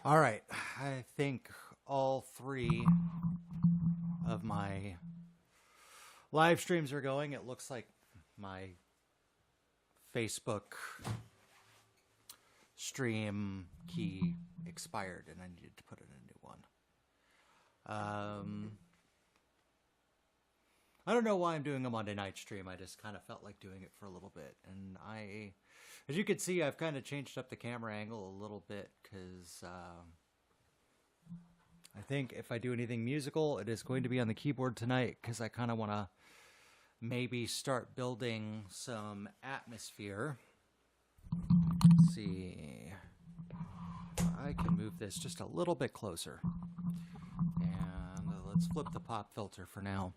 All right, I think all three of my live streams are going. It looks like my Facebook stream key expired and I needed to put in a new one. I don't know why I'm doing a Monday night stream. I just kind of felt like doing it for a little bit. And as you can see, I've kind of changed up the camera angle a little bit because I think if I do anything musical, it is going to be on the keyboard tonight because I kind of want to maybe start building some atmosphere. Let's see. I can move this just a little bit closer. And let's flip the pop filter for now.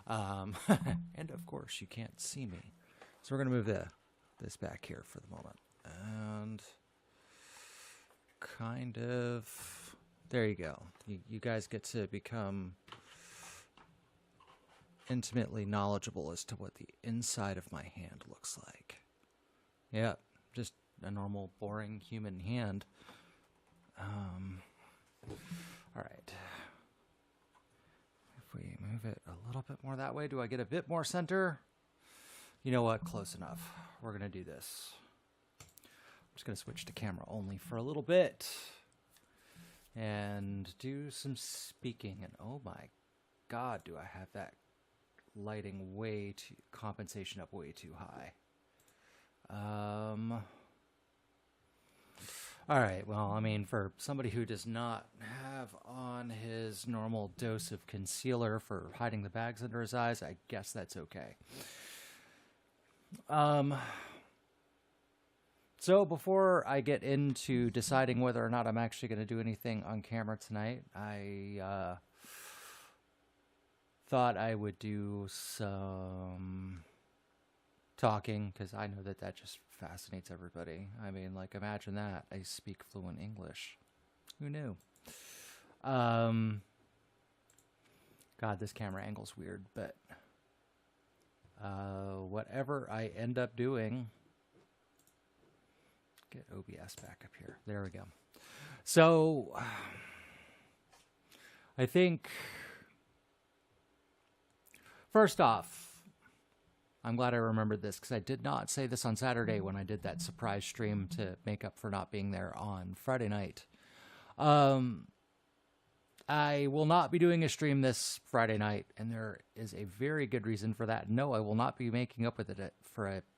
And of course, you can't see me. So we're going to move this back here for the moment. And kind of, there you go. You guys get to become intimately knowledgeable as to what the inside of my hand looks like. Yeah, just a normal, boring human hand. All right. If we move it a little bit more that way, do I get a bit more center? You know what? Close enough. We're going to do this. I'm just going to switch to camera only for a little bit and do some speaking. And oh my God, do I have that lighting compensation up way too high. All right, well, I mean, for somebody who does not have on his normal dose of concealer for hiding the bags under his eyes, I guess that's okay. So before I get into deciding whether or not I'm actually going to do anything on camera tonight, I thought I would do some talking because I know that just fascinates everybody. I mean, like, imagine that. I speak fluent English. Who knew? God, this camera angle's weird, but whatever I end up doing, get OBS back up here. There we go. So I think first off, I'm glad I remembered this because I did not say this on Saturday when I did that surprise stream to make up for not being there on Friday night. I will not be doing a stream this Friday night, and there is a very good reason for that. No, I will not be making up with it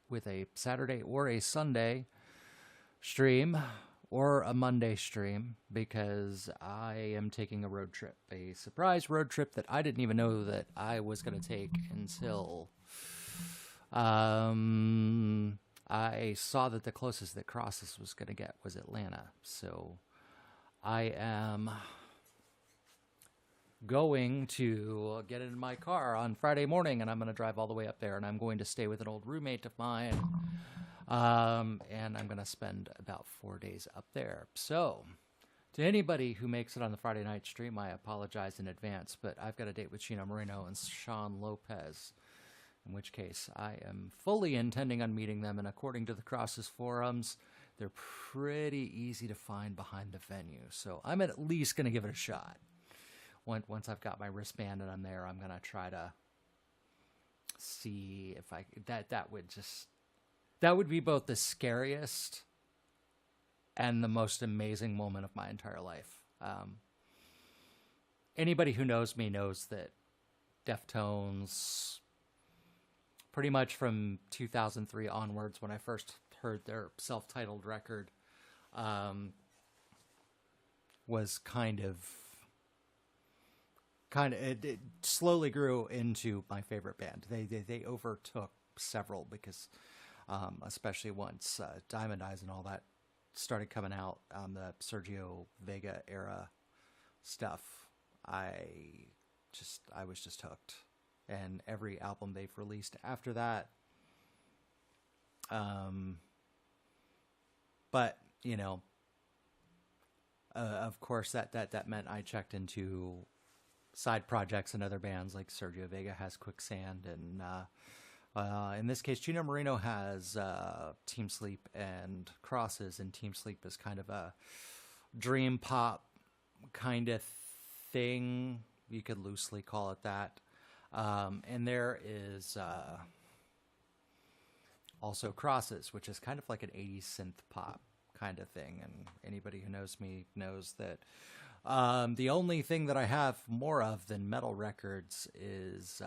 with a Saturday or a Sunday stream or a Monday stream because I am taking a road trip, a surprise road trip that I didn't even know that I was going to take until I saw that the closest that Crosses was going to get was Atlanta. So I am going to get in my car on Friday morning and I'm going to drive all the way up there and I'm going to stay with an old roommate of mine. And I'm going to spend about 4 days up there. So to anybody who makes it on the Friday night stream, I apologize in advance, but I've got a date with Chino Moreno and Sean Lopez. In which case, I am fully intending on meeting them, and according to the Crosses forums, they're pretty easy to find behind the venue. So I'm at least going to give it a shot. Once I've got my wristband and I'm there, I'm going to try to see if that would be both the scariest and the most amazing moment of my entire life. Anybody who knows me knows that Deftones, pretty much from 2003 onwards, when I first heard their self-titled record, was kind of it slowly grew into my favorite band. They overtook several because, especially once Diamond Eyes and all that started coming out, the Sergio Vega era stuff, I was just hooked. And every album they've released after that. But, you know, of course, that meant I checked into side projects and other bands like Sergio Vega has Quicksand. And in this case, Chino Moreno has Team Sleep and Crosses. And Team Sleep is kind of a dream pop kind of thing. You could loosely call it that. And there is also Crosses, which is kind of like an 80s synth pop kind of thing. And anybody who knows me knows that the only thing that I have more of than metal records is,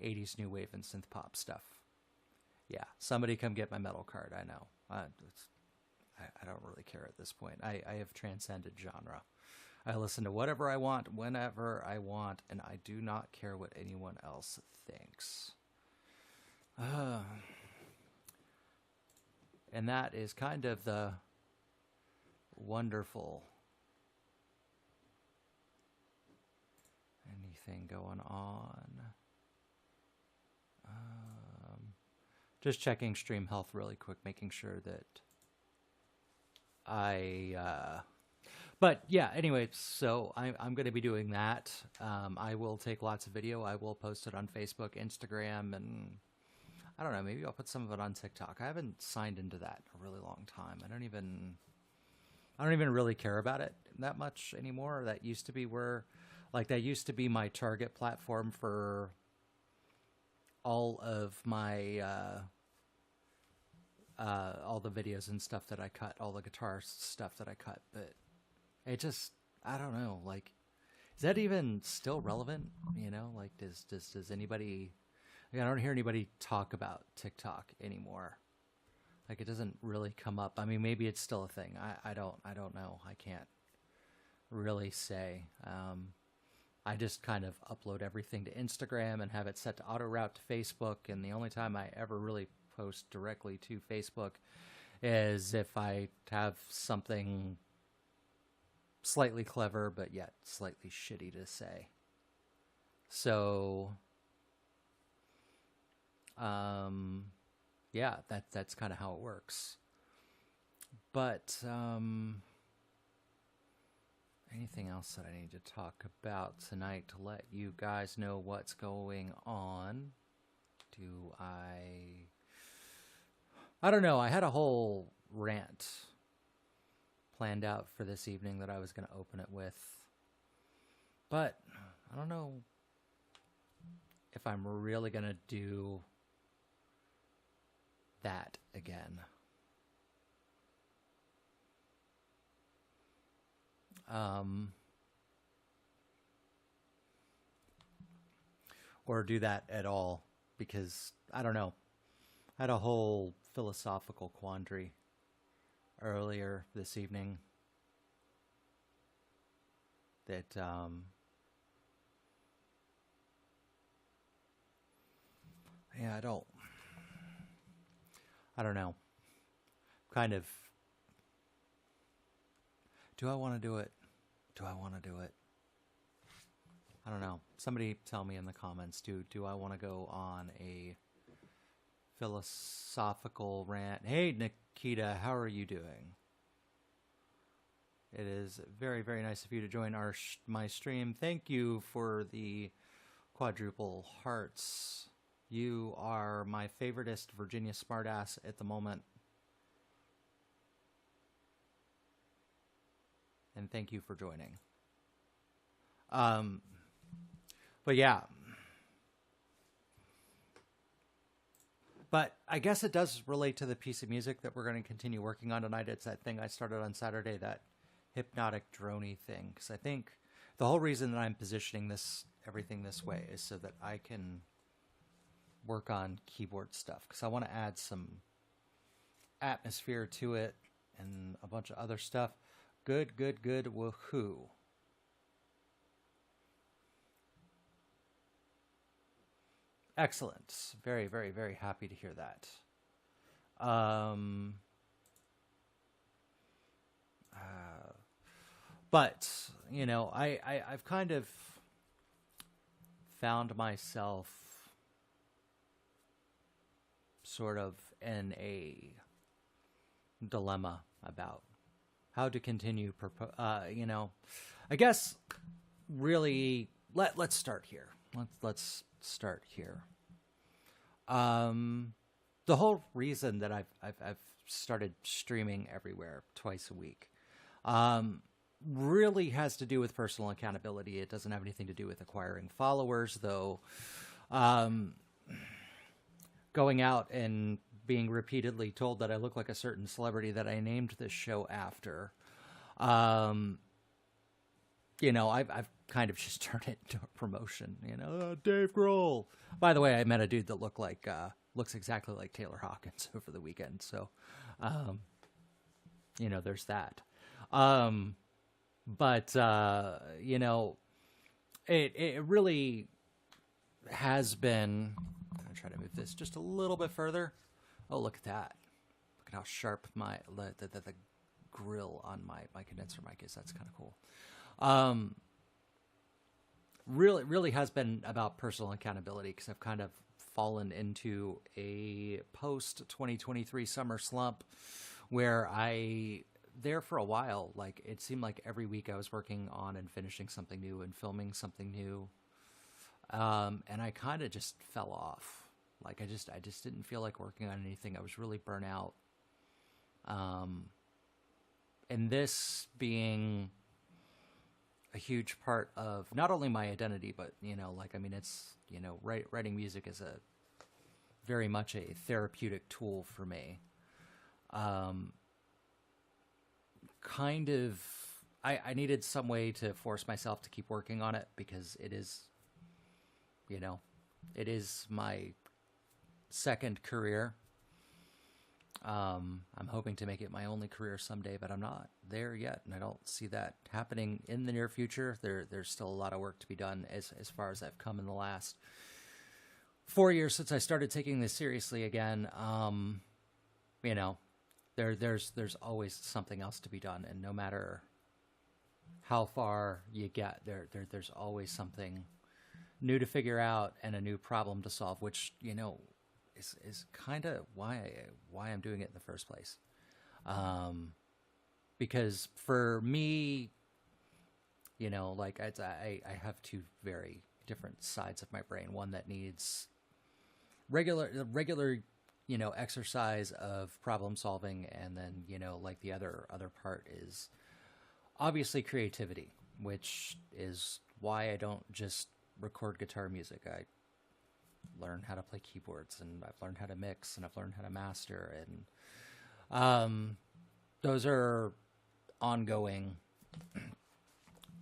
80s new wave and synth pop stuff. Yeah, somebody come get my metal card. I know. I don't really care at this point. I have transcended genre. I listen to whatever I want, whenever I want, and I do not care what anyone else thinks. And that is kind of the wonderful. Anything going on? Just checking stream health really quick, making sure that but yeah, anyway, so I'm going to be doing that. I will take lots of video. I will post it on Facebook, Instagram, and I don't know, maybe I'll put some of it on TikTok. I haven't signed into that in a really long time. I don't even really care about it that much anymore. That used to be that used to be my target platform for all of my all the videos and stuff that I cut, all the guitar stuff that I cut, but it just, I don't know, like, is that even still relevant? Like, does anybody, I don't hear anybody talk about TikTok anymore. Like, it doesn't really come up. I mean, maybe it's still a thing. I don't know. I can't really say. I just kind of upload everything to Instagram and have it set to auto route to Facebook. And the only time I ever really post directly to Facebook is if I have something slightly clever, but yet slightly shitty to say. So, yeah, that's kind of how it works. But, anything else that I need to talk about tonight to let you guys know what's going on? I don't know. I had a whole rant planned out for this evening that I was going to open it with. But I don't know if I'm really going to do that again. Or do that at all, because I don't know. I had a whole philosophical quandary earlier this evening that yeah, I don't know. Kind of, do I want to do it? Do I want to do it? I don't know. Somebody tell me in the comments, do I want to go on a philosophical rant? Hey, Nikita, how are you doing? It is very, very nice of you to join my stream. Thank you for the quadruple hearts. You are my favoritist Virginia smartass at the moment. And thank you for joining. But yeah. But I guess it does relate to the piece of music that we're going to continue working on tonight. It's that thing I started on Saturday, that hypnotic droney thing. Because I think the whole reason that I'm positioning everything this way is so that I can work on keyboard stuff. Because I want to add some atmosphere to it and a bunch of other stuff. Good, woohoo. Excellent. Very, very, very happy to hear that. But, I've kind of found myself sort of in a dilemma about how to continue, I guess really, let's start here. Let's start here. The whole reason that I've started streaming everywhere twice a week. Um, really has to do with personal accountability. It doesn't have anything to do with acquiring followers, though. Um, going out and being repeatedly told that I look like a certain celebrity that I named this show after. Um, I've kind of just turned it into a promotion. Dave Grohl. By the way, I met a dude that looks exactly like Taylor Hawkins over the weekend. So, there's that. But it really has been. I'm gonna try to move this just a little bit further. Oh, look at that! Look at how sharp the grill on my condenser mic is. That's kind of cool. Really has been about personal accountability, because I've kind of fallen into a post 2023 summer slump where there for a while, like it seemed like every week I was working on and finishing something new and filming something new. And I kind of just fell off. Like I just didn't feel like working on anything. I was really burnt out. And this being a huge part of not only my identity, but it's writing music is a very much a therapeutic tool for me. Kind of, I needed some way to force myself to keep working on it, because it is my second career. I'm hoping to make it my only career someday, but I'm not there yet, and I don't see that happening in the near future. There's still a lot of work to be done as far as I've come in the last 4 years since I started taking this seriously again. There's always something else to be done, and no matter how far you get, there's always something new to figure out and a new problem to solve, which is kind of why I'm doing it in the first place. Because for me, I have two very different sides of my brain. One that needs regular exercise of problem solving, and then the other part is obviously creativity, which is why I don't just record guitar music. I learn how to play keyboards, and I've learned how to mix, and I've learned how to master, and those are ongoing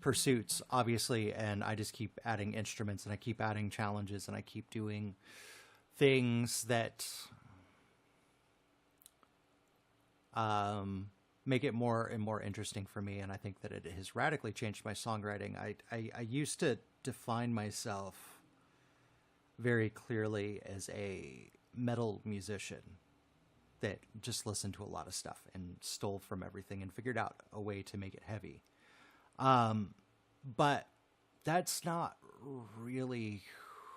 pursuits, obviously, and I just keep adding instruments, and I keep adding challenges, and I keep doing things that make it more and more interesting for me, and I think that it has radically changed my songwriting. I used to define myself very clearly as a metal musician that just listened to a lot of stuff and stole from everything and figured out a way to make it heavy. But that's not really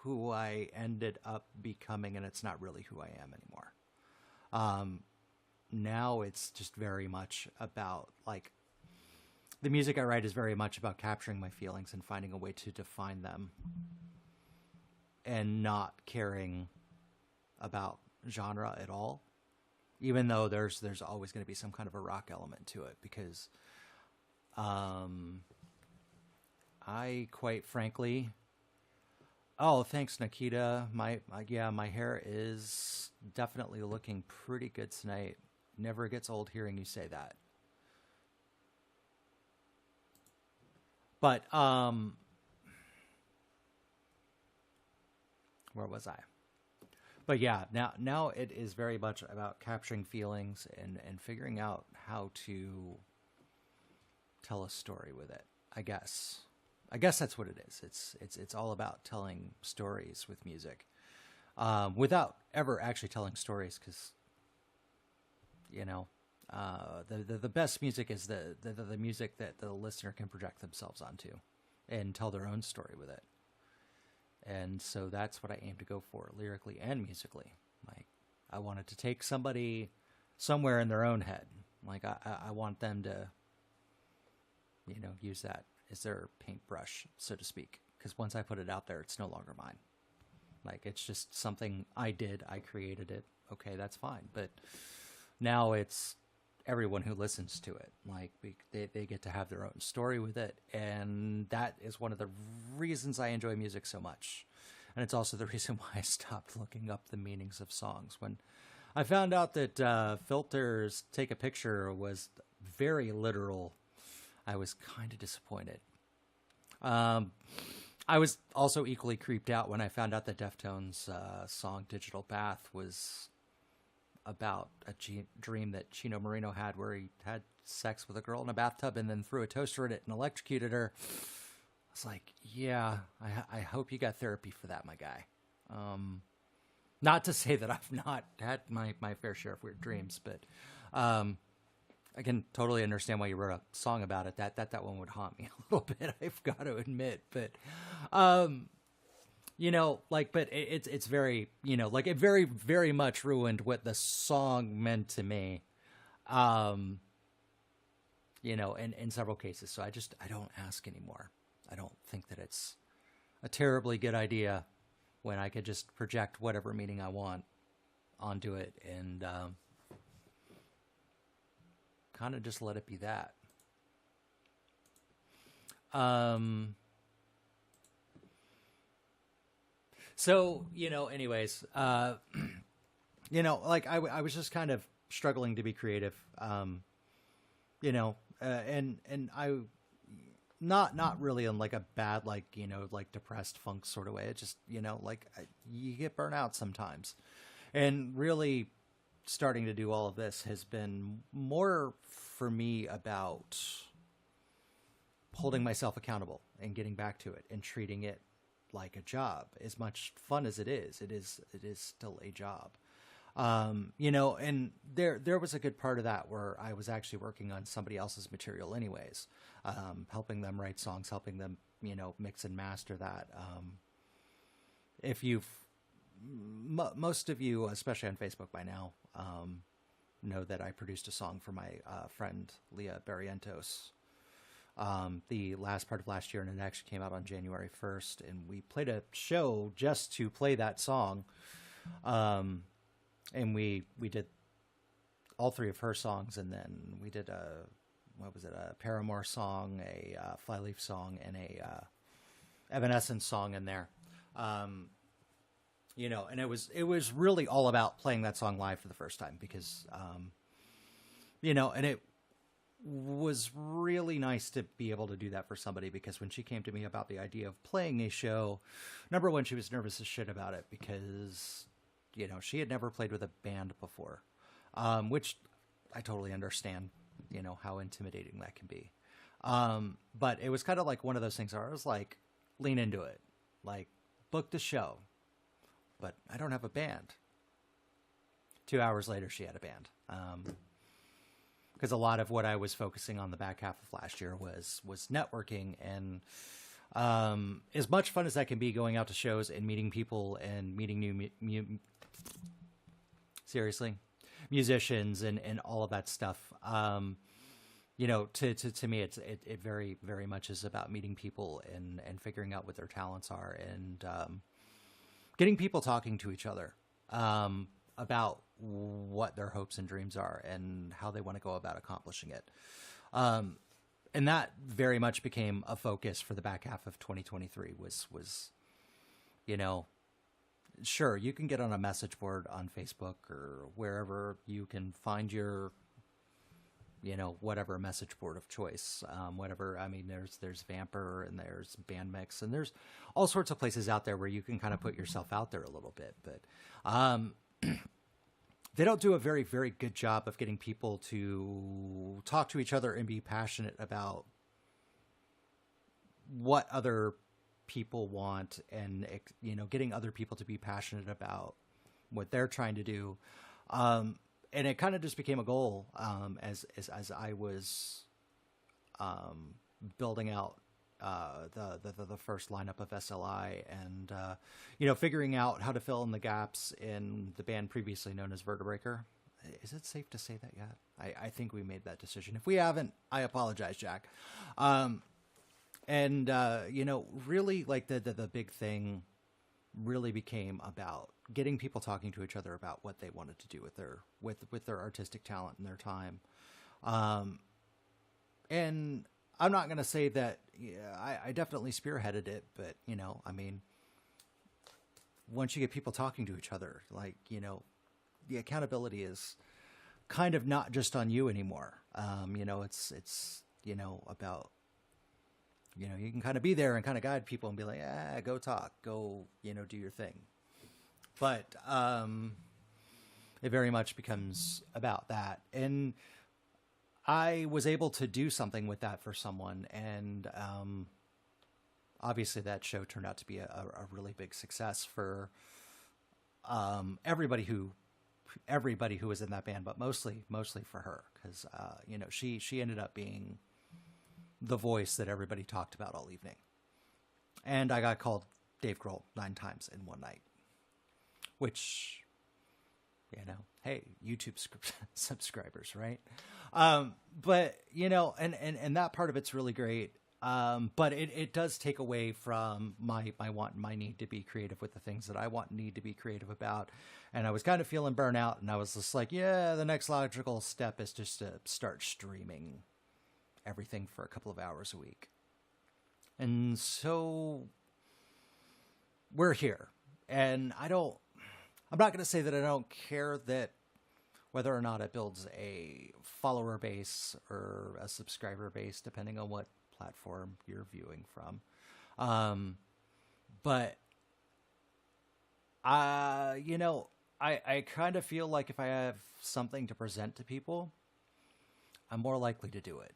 who I ended up becoming, and it's not really who I am anymore. Now it's just very much about, the music I write is very much about capturing my feelings and finding a way to define them, and not caring about genre at all, even though there's always going to be some kind of a rock element to it, because I quite frankly, oh, thanks, Nikita. My hair is definitely looking pretty good tonight. Never gets old hearing you say that. But where was I? But yeah, now it is very much about capturing feelings and figuring out how to tell a story with it. I guess that's what it is. It's all about telling stories with music, without ever actually telling stories, because the best music is the music that the listener can project themselves onto and tell their own story with it. And so that's what I aim to go for, lyrically and musically. Like, I wanted to take somebody somewhere in their own head. Like, I want them to, use that as their paintbrush, so to speak. Because once I put it out there, it's no longer mine. Like, it's just something I did. I created it. Okay, that's fine. But Now it's everyone who listens to it. Like they get to have their own story with it, and that is one of the reasons I enjoy music so much. And it's also the reason why I stopped looking up the meanings of songs. When I found out that filters take a picture was very literal, I was kind of disappointed. I was also equally creeped out when I found out that Deftones' song Digital Bath was about a dream that Chino Marino had, where he had sex with a girl in a bathtub and then threw a toaster in it and electrocuted her. I was like, yeah, I hope you got therapy for that, my guy. Not to say that I've not had my fair share of weird dreams, but I can totally understand why you wrote a song about it. That one would haunt me a little bit, I've got to admit. But you know, like, but it's very, you know, like it very, very much ruined what the song meant to me, you know, in several cases. So I don't ask anymore. I don't think that it's a terribly good idea when I could just project whatever meaning I want onto it and kind of just let it be that. So, you know, anyways, you know, like I was just kind of struggling to be creative, you know, and I, not really in like a bad, like, you know, like depressed funk sort of way. It just, you know, like you get burnt out sometimes, and really starting to do all of this has been more for me about holding myself accountable and getting back to it and treating it like a job. As much fun as it is still a job. You know, and there was a good part of that where I was actually working on somebody else's material anyways, helping them write songs, helping them, you know, mix and master that. If you've, most of you, especially on Facebook by now, know that I produced a song for my friend Leah Barrientos the last part of last year, and it actually came out on January 1st, and we played a show just to play that song. And we did all three of her songs, and then we did a Paramore song, a Flyleaf song, and a Evanescence song in there. You know, and it was really all about playing that song live for the first time because, you know, and it was really nice to be able to do that for somebody, because when she came to me about the idea of playing a show, number one, she was nervous as shit about it because, you know, she had never played with a band before, which I totally understand, you know, how intimidating that can be. But it was kind of like one of those things where I was like, lean into it, like book the show, but I don't have a band. 2 hours later, she had a band. Because a lot of what I was focusing on the back half of last year was networking, and as much fun as that can be, going out to shows and meeting people and meeting new musicians and all of that stuff. You know, to me, it very, very much is about meeting people and figuring out what their talents are, and getting people talking to each other about what their hopes and dreams are and how they want to go about accomplishing it. And that very much became a focus for the back half of 2023 was, you know, sure, you can get on a message board on Facebook or wherever you can find your, you know, whatever message board of choice, whatever. I mean, there's Vamper and there's Bandmix and there's all sorts of places out there where you can kind of put yourself out there a little bit, but, they don't do a very, very good job of getting people to talk to each other and be passionate about what other people want, and, you know, getting other people to be passionate about what they're trying to do. And it kind of just became a goal as I was building out the first lineup of SLI, and you know, figuring out how to fill in the gaps in the band previously known as Vertebreaker. Is it safe to say that yet? I think we made that decision. If we haven't, I apologize, Jack. And you know, really, like the big thing really became about getting people talking to each other about what they wanted to do with their artistic talent and their time. And I'm not going to say that I definitely spearheaded it, but I mean, once you get people talking to each other, like, the accountability is kind of not just on you anymore. It's about, you can kind of be there and kind of guide people and be like, go talk, go, do your thing. But it very much becomes about that. And I was able to do something with that for someone. And obviously that show turned out to be a really big success for everybody who was in that band, but mostly for her. Cause she ended up being the voice that everybody talked about all evening. And I got called Dave Grohl 9 times in one night, which, hey, YouTube subscribers, right? But, and that part of it's really great. But it does take away from my want and my need to be creative with the things that I want and need to be creative about. And I was kind of feeling burnout, and I was just like, the next logical step is just to start streaming everything for a couple of hours a week. And so we're here. And I'm not going to say that I don't care that whether or not it builds a follower base or a subscriber base, depending on what platform you're viewing from. But I kind of feel like if I have something to present to people, I'm more likely to do it.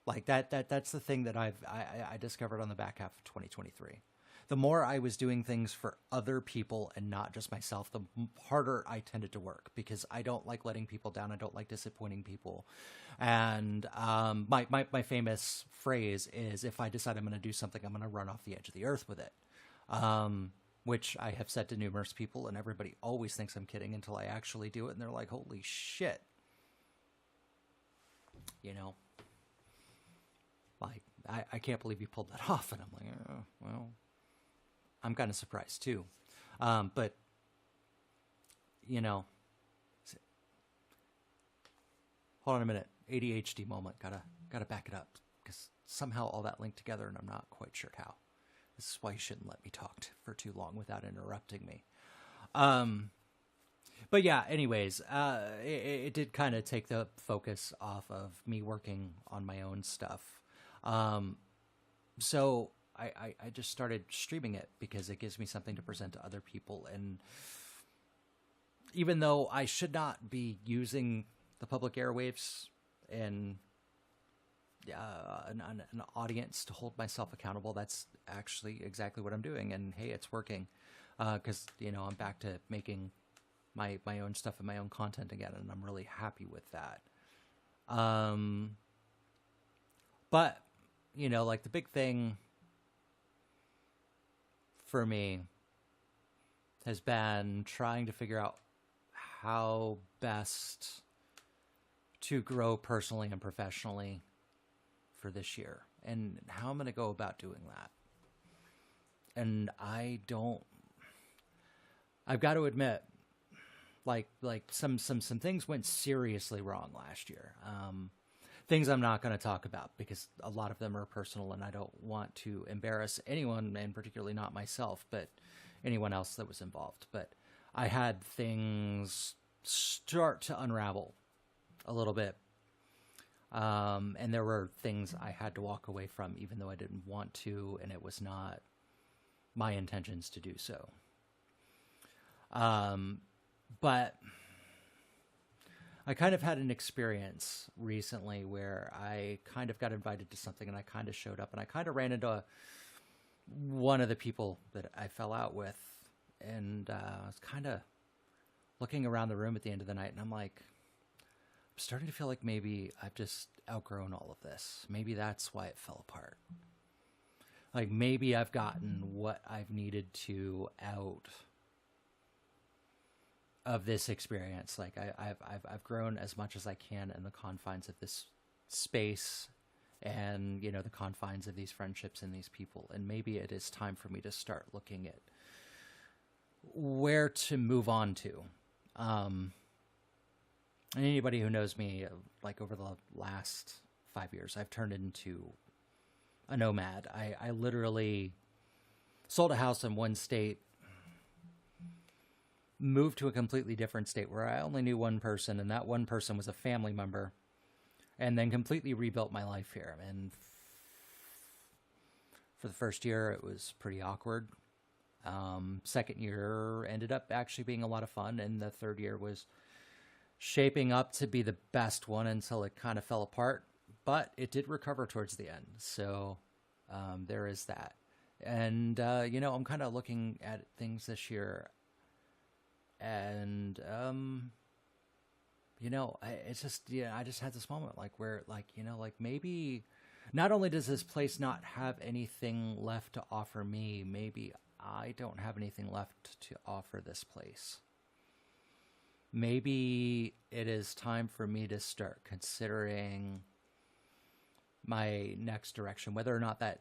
Like that's the thing that I discovered on the back half of 2023. The more I was doing things for other people and not just myself, the harder I tended to work, because I don't like letting people down. I don't like disappointing people. And my famous phrase is, if I decide I'm going to do something, I'm going to run off the edge of the earth with it, which I have said to numerous people, and everybody always thinks I'm kidding until I actually do it. And they're like, holy shit. Like, I can't believe you pulled that off. And I'm like, well, I'm kind of surprised too. But, hold on a minute. ADHD moment. Gotta back it up, because somehow all that linked together and I'm not quite sure how. This is why you shouldn't let me talk for too long without interrupting me. But yeah, anyways, it did kind of take the focus off of me working on my own stuff. So I just started streaming it because it gives me something to present to other people. And even though I should not be using the public airwaves and an audience to hold myself accountable, that's actually exactly what I'm doing. And hey, it's working, because I'm back to making my own stuff and my own content again, and I'm really happy with that. But like the big thing for me has been trying to figure out how best to grow personally and professionally for this year, and how I'm going to go about doing that. And I've got to admit, like some things went seriously wrong last year. Things I'm not going to talk about because a lot of them are personal, and I don't want to embarrass anyone, and particularly not myself, but anyone else that was involved. But I had things start to unravel a little bit. And there were things I had to walk away from, even though I didn't want to, and it was not my intentions to do so. But I kind of had an experience recently where I kind of got invited to something, and I kind of showed up, and I kind of ran into one of the people that I fell out with, and I was kind of looking around the room at the end of the night, and I'm like, I'm starting to feel like maybe I've just outgrown all of this. Maybe that's why it fell apart. Like maybe I've gotten what I've needed to out of this experience. Like I've grown as much as I can in the confines of this space and, you know, the confines of these friendships and these people. And maybe it is time for me to start looking at where to move on to. And anybody who knows me, like over the last 5 years, I've turned into a nomad. I literally sold a house in one state, moved to a completely different state where I only knew one person, and that one person was a family member, and then completely rebuilt my life here. And for the first year, it was pretty awkward. Second year ended up actually being a lot of fun, and the third year was shaping up to be the best one until it kind of fell apart, but it did recover towards the end. So there is that. And, you know, I'm kind of looking at things this year, and, you know, it's just, yeah, I just had this moment like where, like, you know, like maybe not only does this place not have anything left to offer me, maybe I don't have anything left to offer this place. Maybe it is time for me to start considering my next direction, whether or not that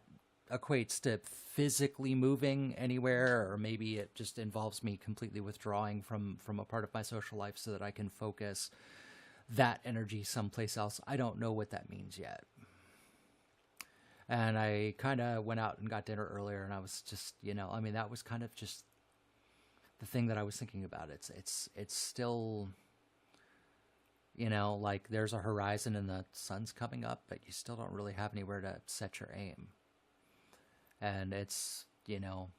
equates to physically moving anywhere, or maybe it just involves me completely withdrawing from a part of my social life so that I can focus that energy someplace else. I don't know what that means yet. And I kind of went out and got dinner earlier, and I was just, you know, I mean, that was kind of just the thing that I was thinking about. It's still, you know, like there's a horizon and the sun's coming up, but you still don't really have anywhere to set your aim. And it's, you know,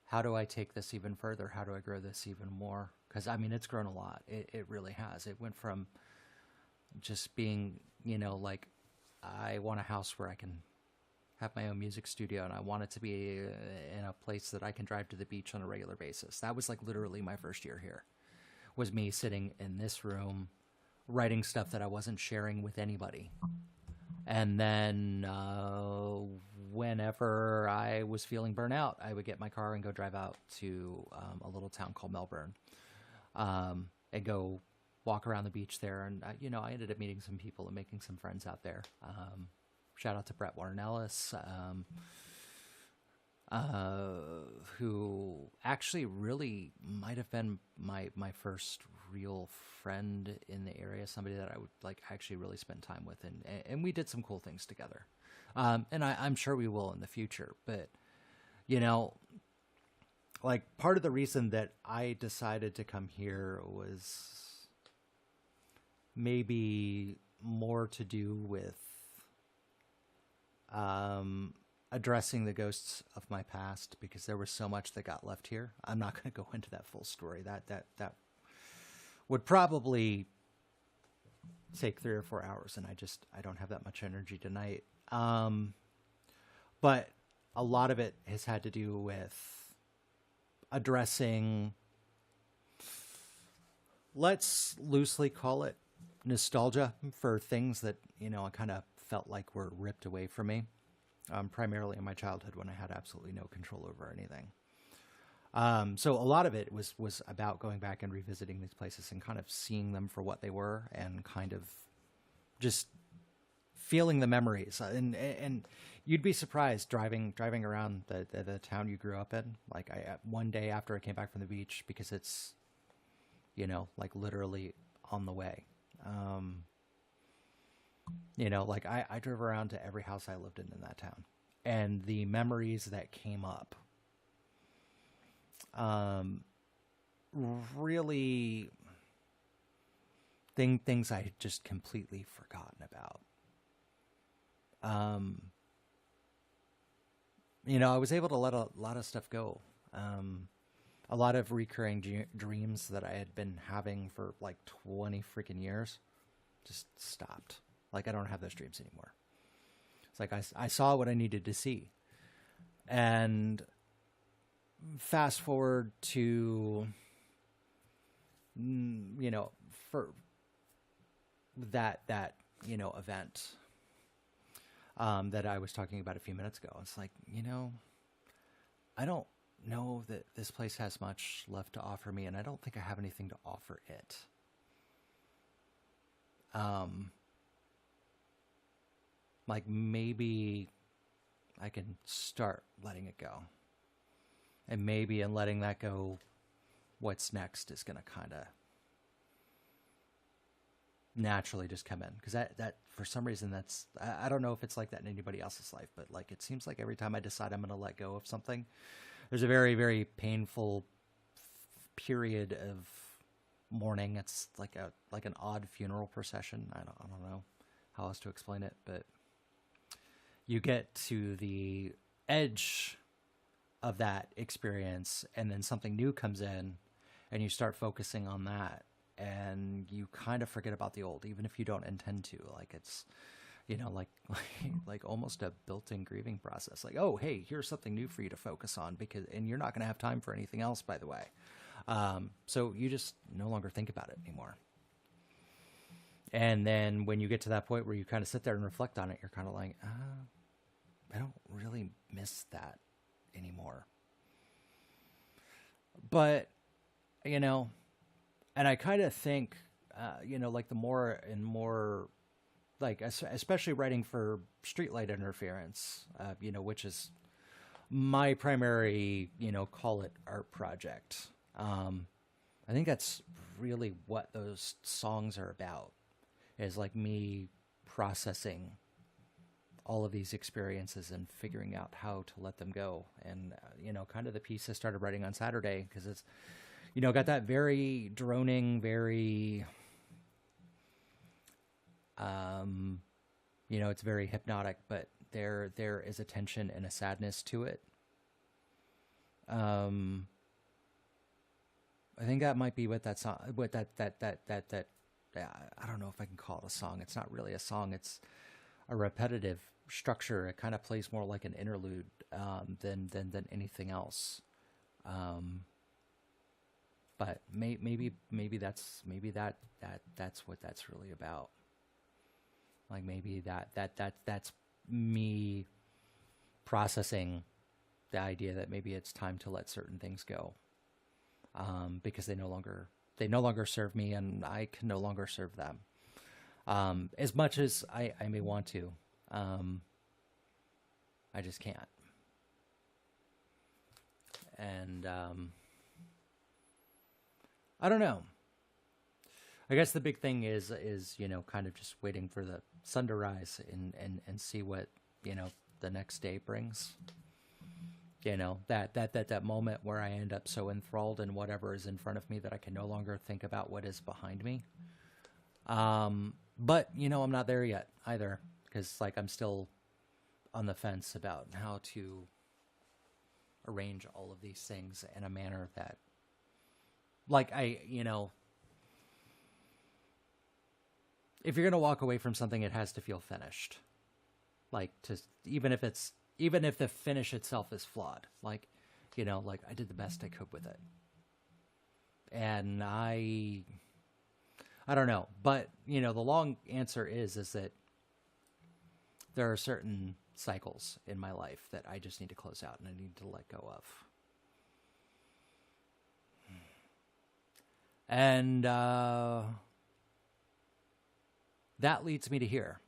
how do I take this even further? How do I grow this even more? Because, I mean, it's grown a lot. It really has. It went from just being, you know, like, I want a house where I can have my own music studio, and I want it to be in a place that I can drive to the beach on a regular basis. That was like literally my first year here, was me sitting in this room writing stuff that I wasn't sharing with anybody. And then whenever I was feeling burnout, I would get my car and go drive out to a little town called Melbourne, and go walk around the beach there. And, you know, I ended up meeting some people and making some friends out there. Shout out to Brett Warren Ellis, who actually really might have been my first real friend in the area, somebody that I would like actually really spend time with. And we did some cool things together. And I'm sure we will in the future. But, you know, like part of the reason that I decided to come here was maybe more to do with addressing the ghosts of my past, because there was so much that got left here. I'm not going to go into that full story. That would probably take 3 or 4 hours, and I don't have that much energy tonight. But a lot of it has had to do with addressing, let's loosely call it nostalgia for things that, you know, I kind of felt like were ripped away from me, primarily in my childhood when I had absolutely no control over anything. So a lot of it was about going back and revisiting these places and kind of seeing them for what they were, and kind of just feeling the memories. And you'd be surprised driving around the town you grew up in. Like one day after I came back from the beach, because it's, you know, like literally on the way. You know, like I drove around to every house I lived in that town, and the memories that came up, really things I had just completely forgotten about. You know, I was able to let a lot of stuff go. A lot of recurring dreams that I had been having for like 20 freaking years just stopped. Like, I don't have those dreams anymore. It's like I saw what I needed to see. And fast forward to, you know, for that you know, event that I was talking about a few minutes ago. It's like, you know, I don't know that this place has much left to offer me, and I don't think I have anything to offer it. Like maybe I can start letting it go. And maybe in letting that go, what's next is going to kind of naturally just come in. Because that for some reason, I don't know if it's like that in anybody else's life, but like it seems like every time I decide I'm going to let go of something, there's a very, very painful period of mourning. It's like an odd funeral procession. I don't know how else to explain it, but you get to the edge of that experience and then something new comes in and you start focusing on that and you kind of forget about the old, even if you don't intend to. Like it's, like almost a built-in grieving process. Like, oh, hey, here's something new for you to focus on and you're not going to have time for anything else, by the way. So you just no longer think about it anymore. And then when you get to that point where you kind of sit there and reflect on it, you're kind of like, I don't really miss that anymore. But, and I kind of think, like the more and more, like, especially writing for streetlight interference, which is my primary, call it art project. I think that's really what those songs are about, is like me processing all of these experiences and figuring out how to let them go. And, kind of the piece I started writing on Saturday, because it's, got that very droning, very, it's very hypnotic, but there is a tension and a sadness to it. I think that might be what that song, what that, I don't know if I can call it a song. It's not really a song. It's a repetitive structure. It kind of plays more like an interlude than anything else. But maybe that's what that's really about. Like maybe that's me processing the idea that maybe it's time to let certain things go, because they no longer serve me, and I can no longer serve them. As much as I may want to, I just can't. And I don't know. I guess the big thing is kind of just waiting for the sun to rise and see what the next day brings. That moment where I end up so enthralled in whatever is in front of me that I can no longer think about what is behind me. But I'm not there yet either, because like I'm still on the fence about how to arrange all of these things in a manner that, like, if you're going to walk away from something, it has to feel finished. Like, even if the finish itself is flawed, like I did the best I could with it. And I don't know, but the long answer is that there are certain cycles in my life that I just need to close out and I need to let go of. And that leads me to here,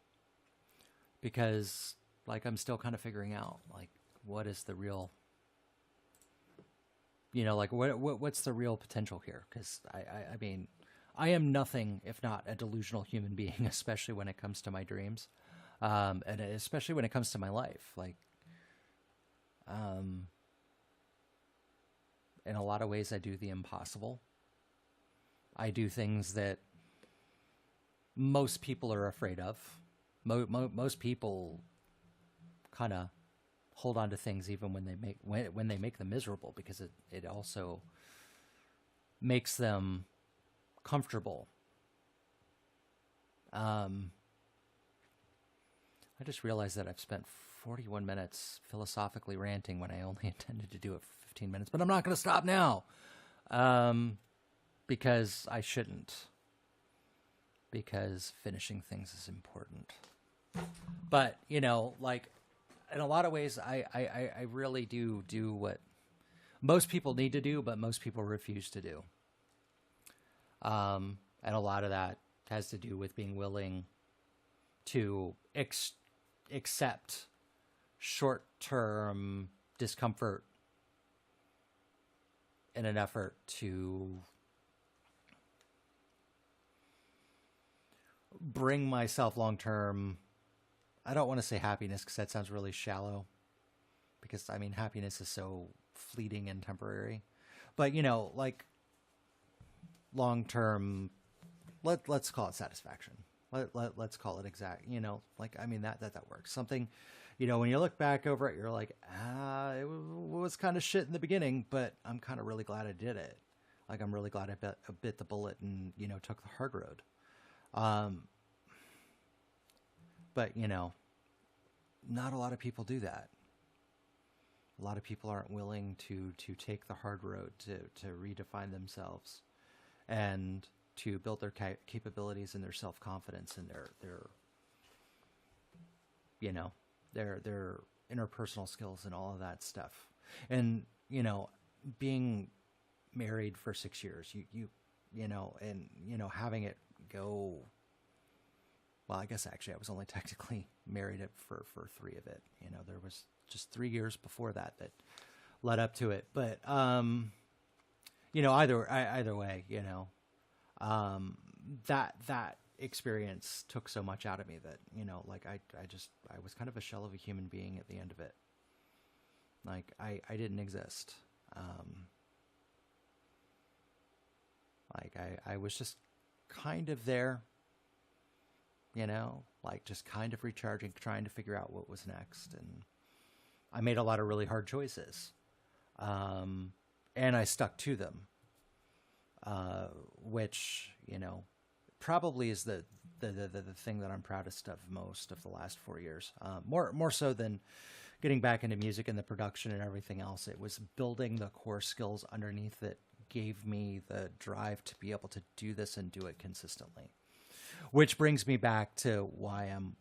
because like I'm still kind of figuring out like what is the real, like what's the real potential here? Because I mean, I am nothing if not a delusional human being, especially when it comes to my dreams, and especially when it comes to my life. Like, in a lot of ways, I do the impossible. I do things that most people are afraid of. Most people kind of hold on to things even when they make them miserable, because it also makes them comfortable. I just realized that I've spent 41 minutes philosophically ranting when I only intended to do it for 15 minutes, but I'm not going to stop now. Because I shouldn't. Because finishing things is important. But, like, in a lot of ways, I really do what most people need to do, but most people refuse to do. And a lot of that has to do with being willing to accept short-term discomfort in an effort to bring myself long-term. I don't want to say happiness because that sounds really shallow, because I mean happiness is so fleeting and temporary, but like long-term, let's call it satisfaction. Let's call it exact, like, I mean, that works. Something, when you look back over it, you're like, it was kind of shit in the beginning, but I'm kind of really glad I did it. Like, I'm really glad I bit the bullet and, took the hard road. But, not a lot of people do that. A lot of people aren't willing to take the hard road, to redefine themselves and to build their capabilities and their self-confidence and their interpersonal skills and all of that stuff. And, being married for 6 years, and, having it go, well, I guess actually I was only technically married for 3 of it. There was just 3 years before that led up to it. But, either way, that experience took so much out of me that, like I was kind of a shell of a human being at the end of it. Like I didn't exist. Like I was just kind of there, like just kind of recharging, trying to figure out what was next. And I made a lot of really hard choices. And I stuck to them. Which, probably is the thing that I'm proudest of most of the last 4 years. More so than getting back into music and the production and everything else. It was building the core skills underneath that gave me the drive to be able to do this and do it consistently. Which brings me back to why I'm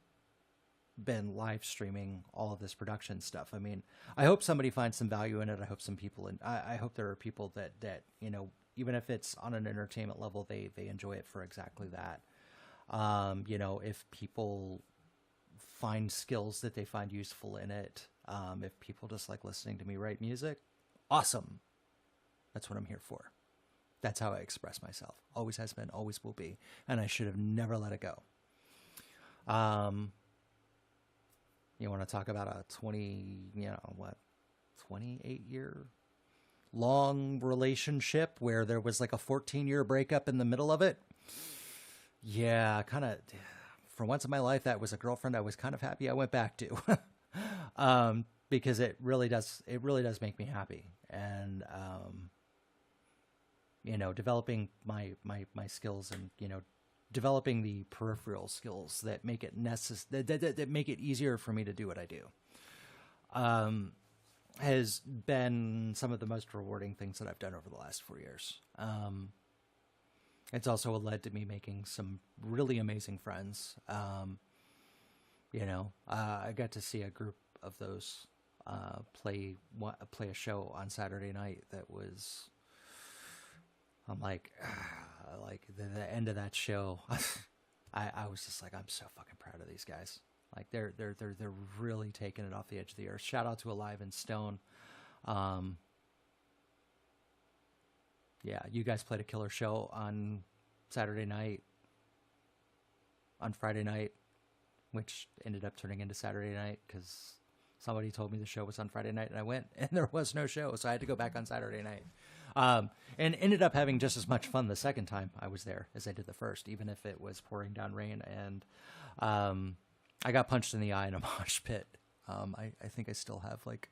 been live streaming all of this production stuff. I mean, I hope somebody finds some value in it. I hope some people, I hope there are people that even if it's on an entertainment level, they enjoy it for exactly that. If people find skills that they find useful in it, if people just like listening to me write music, awesome. That's what I'm here for. That's how I express myself. Always has been, always will be. And I should have never let it go. You want to talk about a 28-year long relationship where there was like a 14-year breakup in the middle of it? Yeah, kind of. For once in my life, that was a girlfriend I was kind of happy I went back to. Because it really does make me happy. And, developing my skills and, developing the peripheral skills that make it that make it easier for me to do what I do, has been some of the most rewarding things that I've done over the last 4 years. It's also led to me making some really amazing friends. I got to see a group of those play a show on Saturday night that was. I'm like the end of that show, I was just like, I'm so fucking proud of these guys. Like they're really taking it off the edge of the earth. Shout out to Alive and Stone. Yeah, you guys played a killer show on Saturday night, on Friday night, which ended up turning into Saturday night because somebody told me the show was on Friday night and I went and there was no show. So I had to go back on Saturday night. And ended up having just as much fun the second time I was there as I did the first, even if it was pouring down rain. And I got punched in the eye in a mosh pit. I think I still have like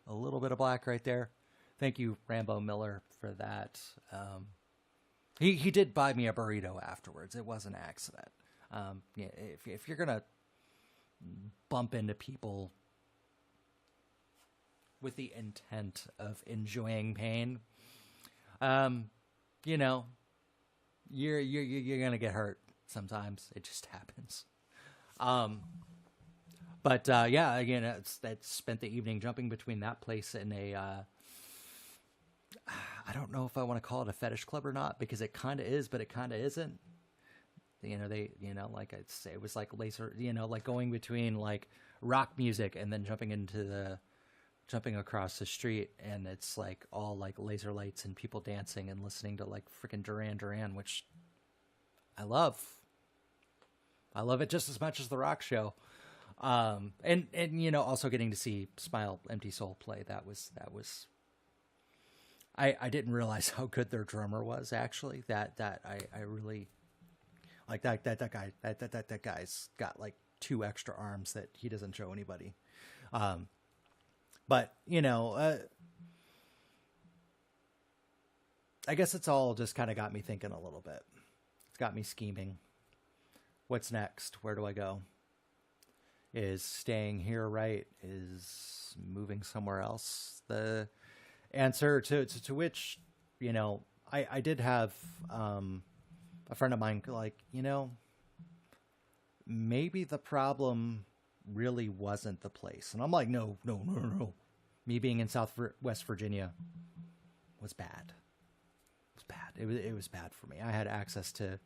a little bit of black right there. Thank you, Rambo Miller, for that. He did buy me a burrito afterwards. It was an accident. Yeah, if you're going to bump into people with the intent of enjoying pain, you're gonna get hurt sometimes. It just happens. Yeah, again, that spent the evening jumping between that place and I don't know if I want to call it a fetish club or not, because it kind of is, but it kind of isn't. like I'd say it was like laser, like going between like rock music and then jumping across the street, and it's like all like laser lights and people dancing and listening to like freaking Duran Duran, which I love. I love it just as much as the rock show. And also getting to see Smile Empty Soul play, that was I didn't realize how good their drummer was, actually. I really like that guy's got like 2 extra arms that he doesn't show anybody. But I guess it's all just kind of got me thinking a little bit. It's got me scheming. What's next? Where do I go? Is staying here right? Is moving somewhere else the answer? To which, I did have a friend of mine like, maybe the problem really wasn't the place. And I'm like, no. Me being in West Virginia was bad. It was bad. It was bad for me. I had access to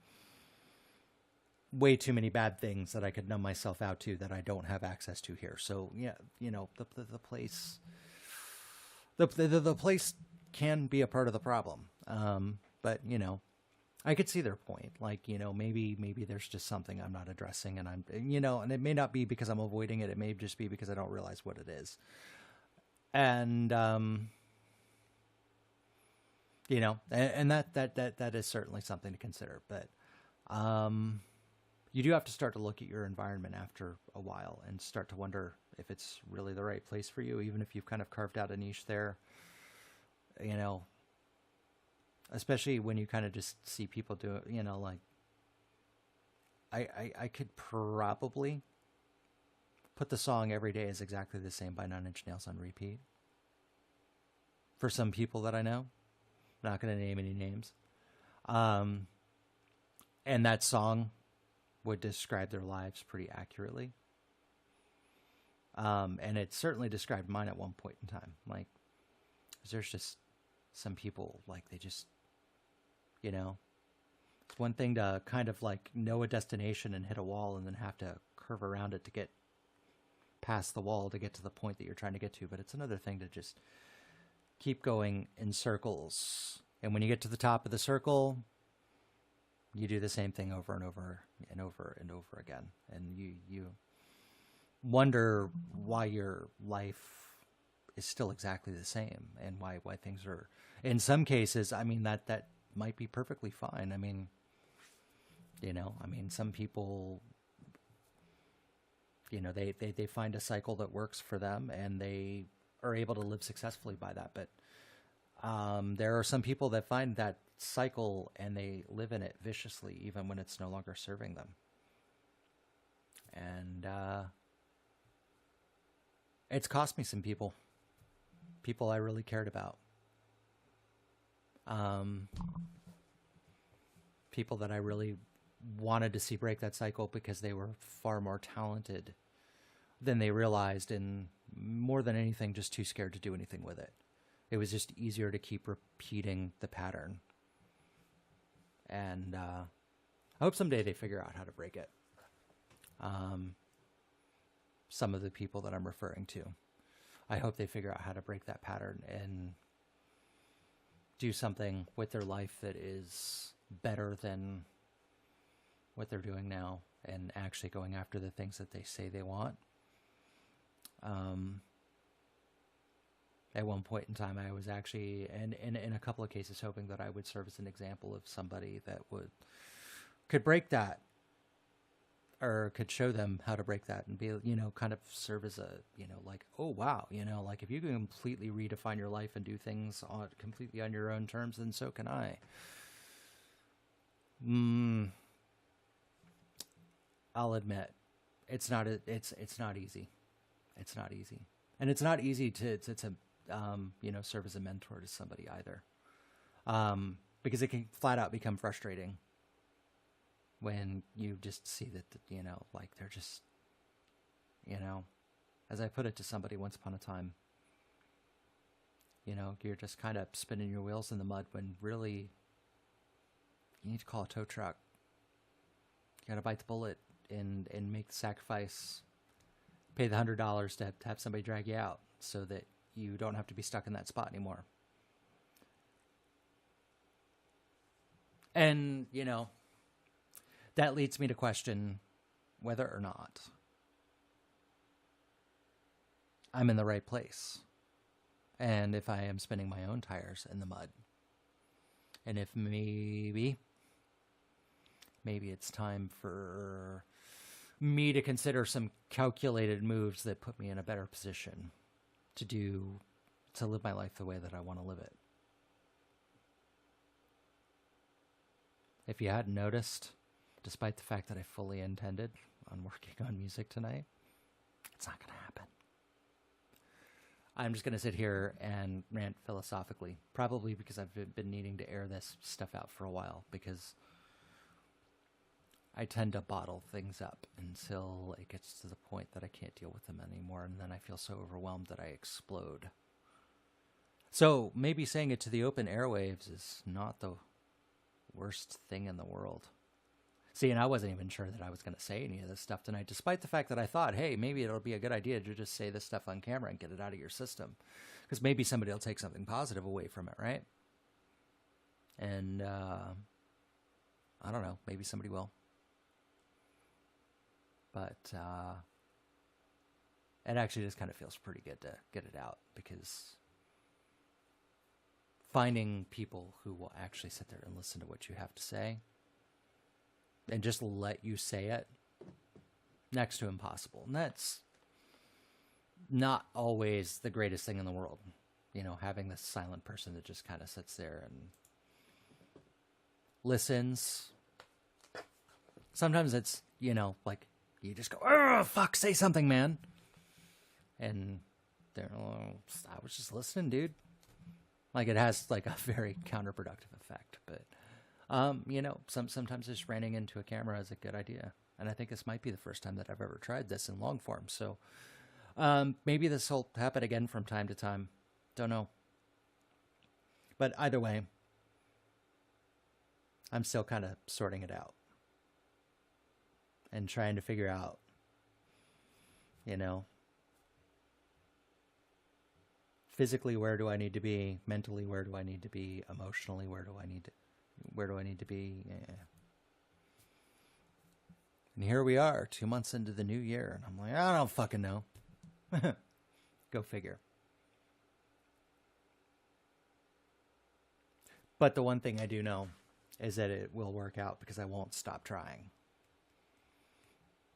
way too many bad things that I could numb myself out to that I don't have access to here. So yeah, the place, the place can be a part of the problem. But I could see their point. Like, maybe there's just something I'm not addressing, and and it may not be because I'm avoiding it. It may just be because I don't realize what it is. And, and that is certainly something to consider, but, you do have to start to look at your environment after a while and start to wonder if it's really the right place for you, even if you've kind of carved out a niche there, especially when you kind of just see people do it, like I could probably put the song Every Day Is Exactly the Same by 9 Inch Nails on repeat for some people that I know. I'm not going to name any names. And that song would describe their lives pretty accurately. And it certainly described mine at one point in time. Like, there's just some people, like, they just, it's one thing to kind of like know a destination and hit a wall and then have to curve around it to get past the wall to get to the point that you're trying to get to. But it's another thing to just keep going in circles. And when you get to the top of the circle, you do the same thing over and over and over and over again. And you wonder why your life is still exactly the same and why things are, in some cases, I mean, that might be perfectly fine. I mean, some people, they find a cycle that works for them and they are able to live successfully by that. But there are some people that find that cycle and they live in it viciously, even when it's no longer serving them. And it's cost me some people I really cared about. People that I really wanted to see break that cycle because they were far more talented than they realized, and more than anything, just too scared to do anything with it. It was just easier to keep repeating the pattern. And I hope someday they figure out how to break it. Some of the people that I'm referring to, I hope they figure out how to break that pattern and do something with their life that is better than what they're doing now and actually going after the things that they say they want. At one point in time, I was actually, and in a couple of cases, hoping that I would serve as an example of somebody that could break that, or could show them how to break that and be, kind of serve as a, like, oh, wow, like if you can completely redefine your life and do things completely on your own terms, then so can I. I'll admit, it's not easy. It's not easy. And it's not easy to serve as a mentor to somebody either. Because it can flat out become frustrating when you just see that, like they're just, as I put it to somebody once upon a time, you're just kind of spinning your wheels in the mud when really you need to call a tow truck. gotta bite the bullet and make the sacrifice, pay the $100 to have somebody drag you out so that you don't have to be stuck in that spot anymore. And, you know, that leads me to question whether or not I'm in the right place. And if I am spinning my own tires in the mud. And if maybe it's time for me to consider some calculated moves that put me in a better position to live my life the way that I want to live it. If you hadn't noticed, despite the fact that I fully intended on working on music tonight, it's not going to happen. I'm just going to sit here and rant philosophically, probably because I've been needing to air this stuff out for a while, because I tend to bottle things up until it gets to the point that I can't deal with them anymore, and then I feel so overwhelmed that I explode. So maybe saying it to the open airwaves is not the worst thing in the world. See, and I wasn't even sure that I was going to say any of this stuff tonight, despite the fact that I thought, hey, maybe it'll be a good idea to just say this stuff on camera and get it out of your system. Because maybe somebody will take something positive away from it, right? And, I don't know, maybe somebody will. But, it actually just kind of feels pretty good to get it out, because finding people who will actually sit there and listen to what you have to say and just let you say it, next to impossible. And that's not always the greatest thing in the world. You know, having this silent person that just kind of sits there and listens. Sometimes it's, you know, like you just go, oh, fuck, say something, man. And they're, oh, I was just listening, dude. Like, it has like a very counterproductive effect, but you know, sometimes just running into a camera is a good idea. And I think this might be the first time that I've ever tried this in long form. So maybe this will happen again from time to time. Don't know. But either way, I'm still kind of sorting it out and trying to figure out, you know, physically, where do I need to be? Mentally, where do I need to be? Emotionally, where do I need to be? Yeah. And here we are, 2 months into the new year, and I'm like, I don't fucking know. Go figure. But the one thing I do know is that it will work out, because I won't stop trying.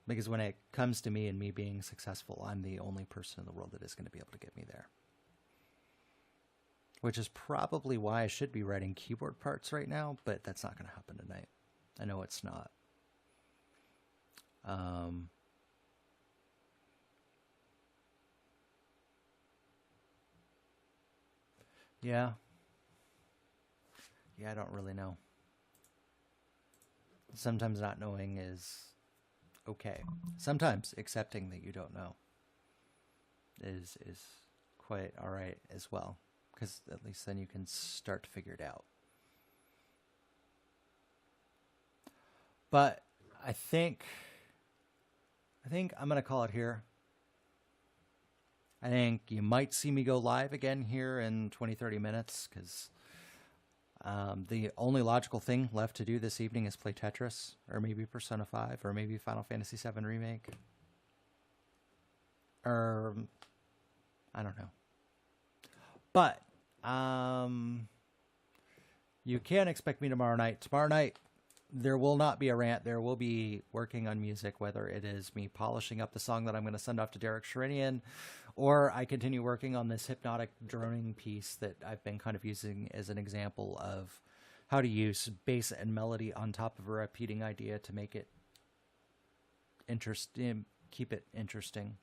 Because when it comes to me and me being successful, I'm the only person in the world that is going to be able to get me there. Which is probably why I should be writing keyboard parts right now, but that's not going to happen tonight. I know it's not. Yeah. Yeah, I don't really know. Sometimes not knowing is okay. Sometimes accepting that you don't know is quite all right as well. Because at least then you can start to figure it out. But I think I'm going to call it here. I think you might see me go live again here in 20, 30 minutes, because the only logical thing left to do this evening is play Tetris, or maybe Persona 5, or maybe Final Fantasy 7 Remake. Or, I don't know. But you can't expect me tomorrow night. Tomorrow night, there will not be a rant. There will be working on music, whether it is me polishing up the song that I'm going to send off to Derek Sherinian, or I continue working on this hypnotic droning piece that I've been kind of using as an example of how to use bass and melody on top of a repeating idea to make it interesting, keep it interesting.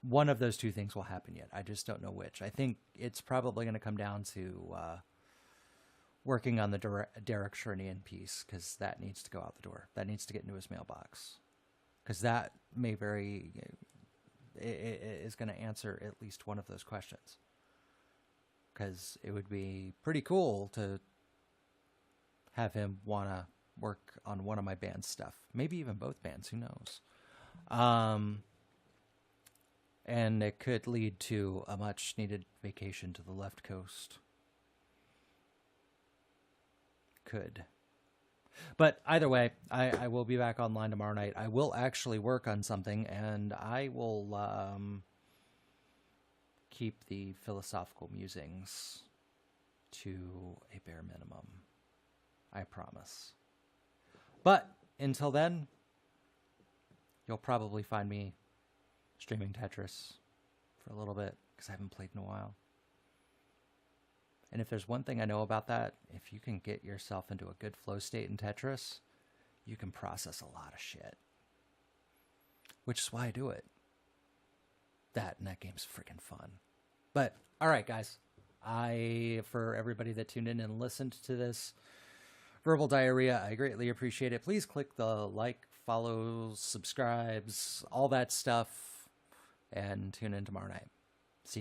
One of those two things will happen yet. I just don't know which. I think it's probably going to come down to working on the Derek Sherinian piece, because that needs to go out the door. That needs to get into his mailbox, because that may is going to answer at least one of those questions. Because it would be pretty cool to have him want to work on one of my band's stuff. Maybe even both bands, who knows? And it could lead to a much needed vacation to the left coast. Could. But either way, I will be back online tomorrow night. I will actually work on something, and I will keep the philosophical musings to a bare minimum. I promise. But until then, you'll probably find me streaming Tetris for a little bit because I haven't played in a while. And if there's one thing I know about that, if you can get yourself into a good flow state in Tetris, you can process a lot of shit. Which is why I do it. That game's freaking fun. But, alright guys. For everybody that tuned in and listened to this verbal diarrhea, I greatly appreciate it. Please click the like, follow, subscribes, all that stuff, and tune in tomorrow night.